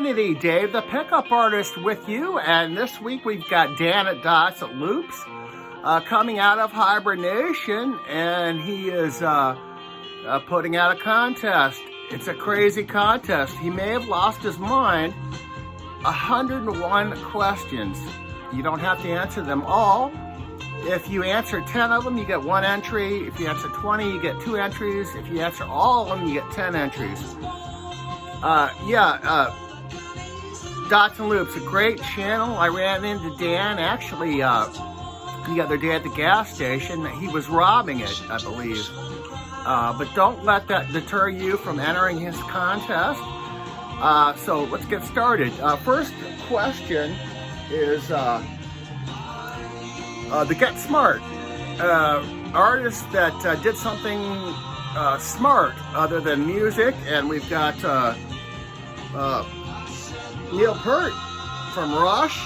community, Dave the pickup artist with you, and this week we've got Dan at Dots at Loops coming out of hibernation, and he is putting out a contest. It's a crazy contest. He may have lost his mind. 101 questions. You don't have to answer them all. If you answer 10 of them, you get 1 entry. If you answer 20, you get 2 entries. If you answer all of them, you get 10 entries. Dots and Loops, a great channel. I ran into Dan actually the other day at the gas station. He was robbing it, I believe. But don't let that deter you from entering his contest. So let's get started. First question is the Get Smart. Artist that did something smart other than music, and we've got Neil Peart from Rush.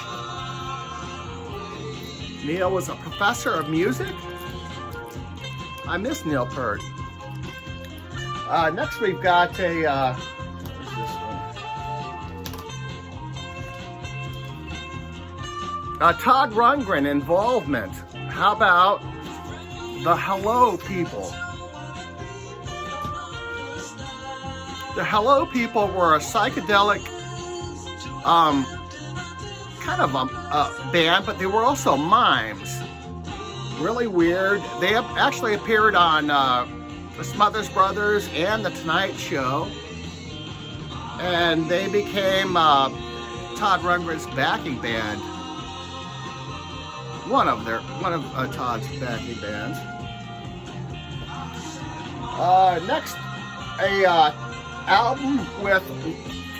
Neil was a professor of music. I miss Neil Peart. Next we've got a what's this one? Todd Rundgren involvement. How about the Hello People? The Hello People were a psychedelic kind of a band, but they were also mimes. Really weird. They actually appeared on the Smothers Brothers and the Tonight Show, and they became Todd Rundgren's backing band. One of Todd's backing bands. Next, a album with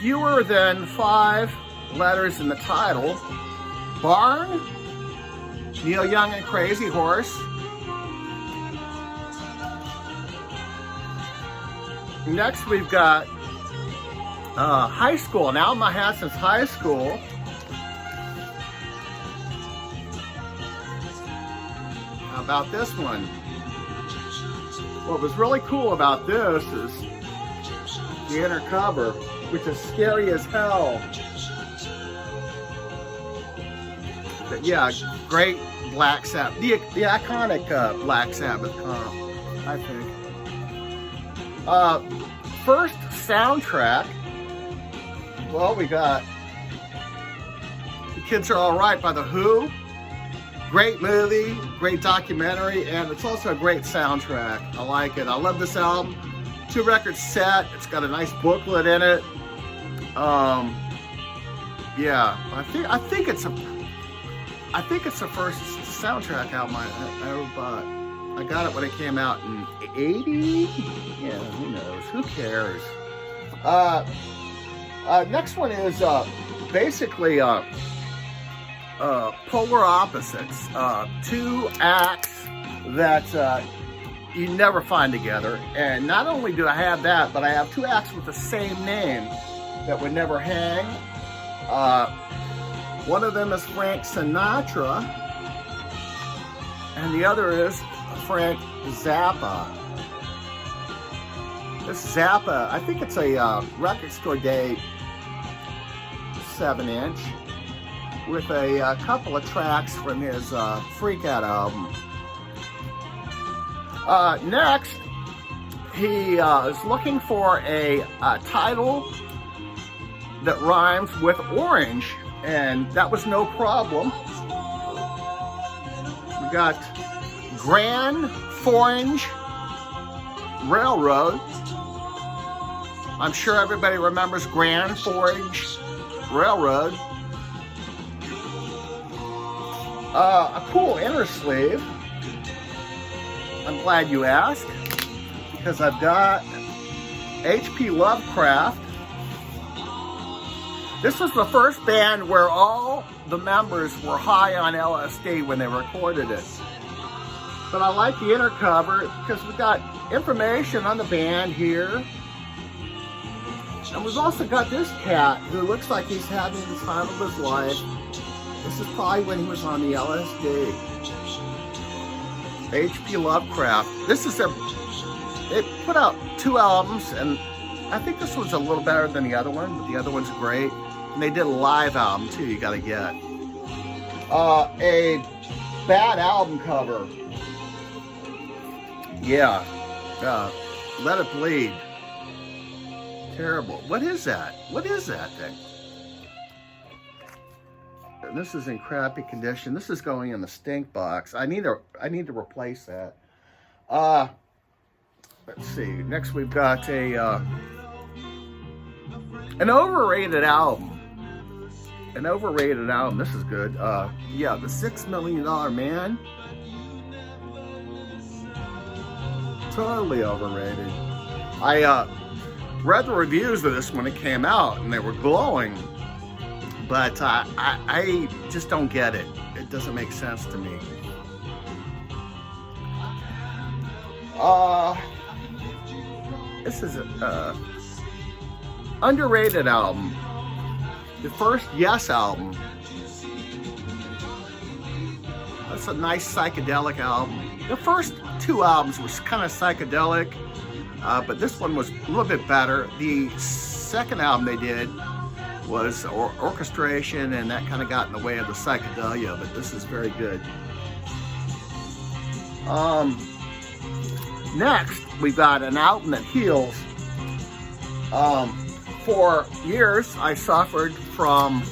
fewer than 5 letters in the title. Barn, Neil Young and Crazy Horse. Next we've got high school, an album I had since high school. How about this one? What was really cool about this is the inner cover, which is scary as hell. But yeah, great Black Sabbath, the iconic Black Sabbath comp, I think. First soundtrack, well, we got The Kids Are Alright by The Who. Great movie, great documentary, and it's also a great soundtrack. I like it. I love this album. 2-record set. It's got a nice booklet in it. Yeah, I think it's the first soundtrack album I ever bought. I got it when it came out in 80. Yeah, who knows? Who cares? Next one is basically polar opposites. 2 acts that you never find together. And not only do I have that, but I have 2 acts with the same name that would never hang. One of them is Frank Sinatra, and the other is Frank Zappa. This Zappa, I think it's a record store day 7-inch with a couple of tracks from his Freak Out album. Next, he is looking for a title that rhymes with orange, and that was no problem. We got Grand Forange Railroad. I'm sure everybody remembers Grand Forange Railroad. A cool inner sleeve. I'm glad you asked, because I've got H.P. Lovecraft. This was the first band where all the members were high on LSD when they recorded it. But I like the inner cover because we've got information on the band here. And we've also got this cat who looks like he's having the time of his life. This is probably when he was on the LSD. H.P. Lovecraft. This is they put out 2 albums, and I think this one's a little better than the other one, but the other one's great. And they did a live album too, you gotta get. A bad album cover. Yeah. Let It Bleed. Terrible. What is that? What is that thing? And this is in crappy condition. This is going in the stink box. I need to replace that. Let's see. Next we've got an overrated album. An overrated album. This is good. Yeah, the $6 Million Man. Totally overrated. I read the reviews of this when it came out, and they were glowing. But I just don't get it. It doesn't make sense to me. This is an underrated album. The first Yes album. That's a nice psychedelic album. The first two albums was kind of psychedelic, but this one was a little bit better. The second album they did was orchestration, and that kind of got in the way of the psychedelia, but this is very good. Next, we got an album that heals. For years, I suffered from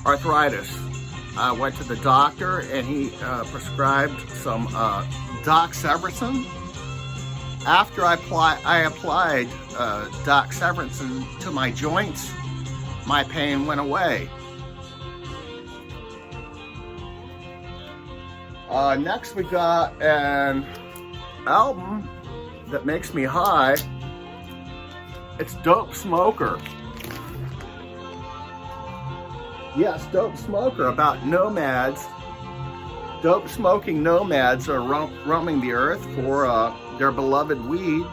arthritis. I went to the doctor, and he prescribed some doxycycline. After I applied doxycycline to my joints, my pain went away. Next, we got an album that makes me high. It's Dope Smoker. Yes, Dope Smoker, about nomads. Dope smoking nomads are roaming the earth for their beloved weed.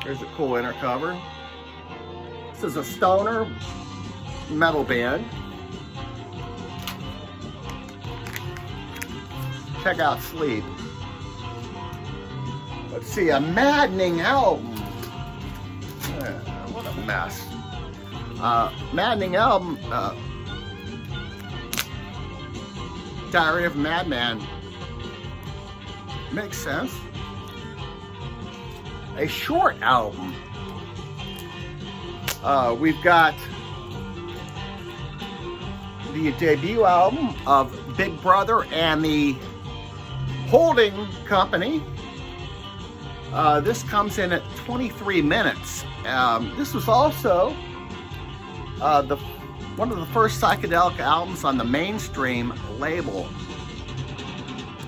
Here's a cool inner cover. This is a stoner metal band. Check out Sleep. Let's see, a maddening album. What a mess. Maddening album. Diary of a Madman. Makes sense. A short album. We've got the debut album of Big Brother and the Holding Company. This comes in at 23 minutes. This was also one of the first psychedelic albums on the mainstream label.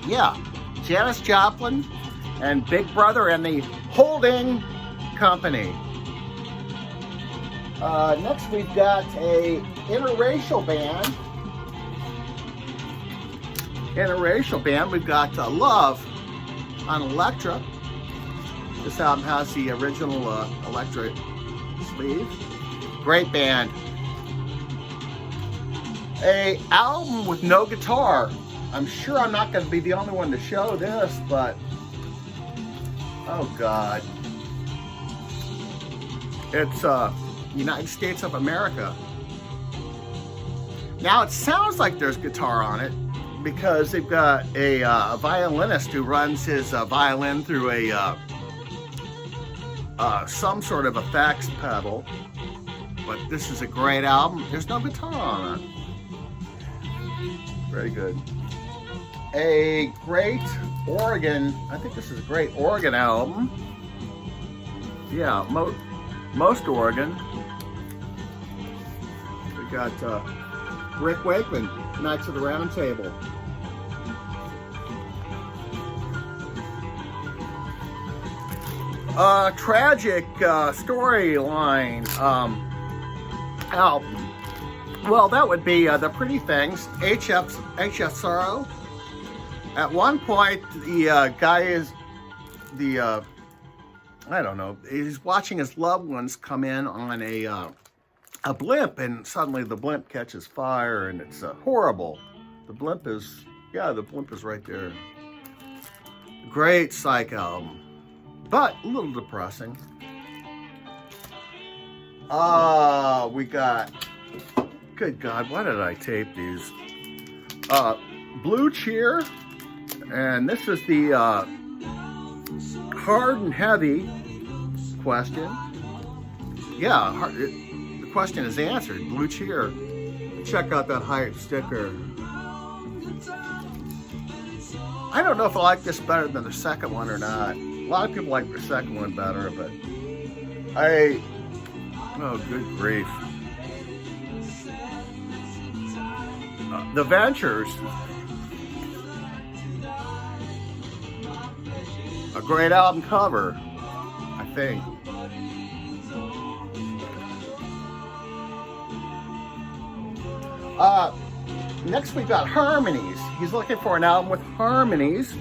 Yeah, Janis Joplin and Big Brother and the Holding Company. Next we've got a interracial band. We've got Love on Elektra. This album has the original Elektra sleeve. Great band. A album with no guitar. I'm sure I'm not going to be the only one to show this, but oh God. It's United States of America. Now it sounds like there's guitar on it because they've got a violinist who runs his violin through a some sort of effects pedal. But this is a great album. There's no guitar on it. Very good. A great organ. I think this is a great organ album. Yeah, most organ. We got Rick Wakeman, Knights of the Round Table. Tragic storyline album. Well, that would be The Pretty Things, H.F. Sorrow. At one point, the guy is I don't know, he's watching his loved ones come in on a blimp, and suddenly the blimp catches fire, and it's horrible. The blimp is right there. Great psych album, but a little depressing. We got, good God, why did I tape these? Blue Cheer, and this is the hard and heavy question. Yeah, the question is answered. Blue Cheer. Check out that hype sticker. I don't know if I like this better than the second one or not. A lot of people like the second one better, but oh, good grief. The Ventures. A great album cover, I think. Next we got Harmonies. He's looking for an album with harmonies.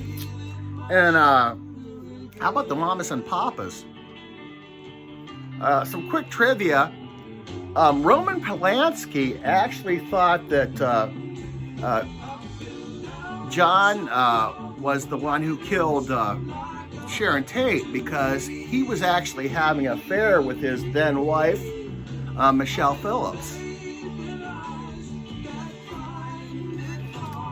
And how about the Mamas and Papas? Some quick trivia. Roman Polanski actually thought that John was the one who killed Sharon Tate because he was actually having an affair with his then wife, Michelle Phillips.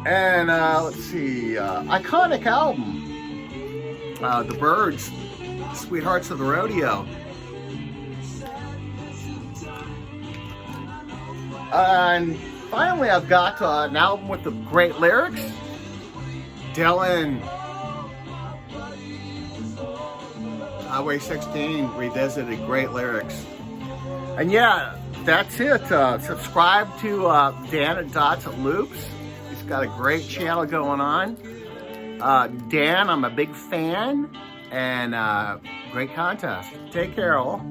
And let's see, iconic album, the Byrds, Sweethearts of the Rodeo. And finally, I've got an album with the great lyrics. Dylan, Highway 16 revisited, great lyrics. And yeah, that's it. Subscribe to Dan at Dots at Loops. He's got a great channel going on. Dan, I'm a big fan, and great contest. Take care, all.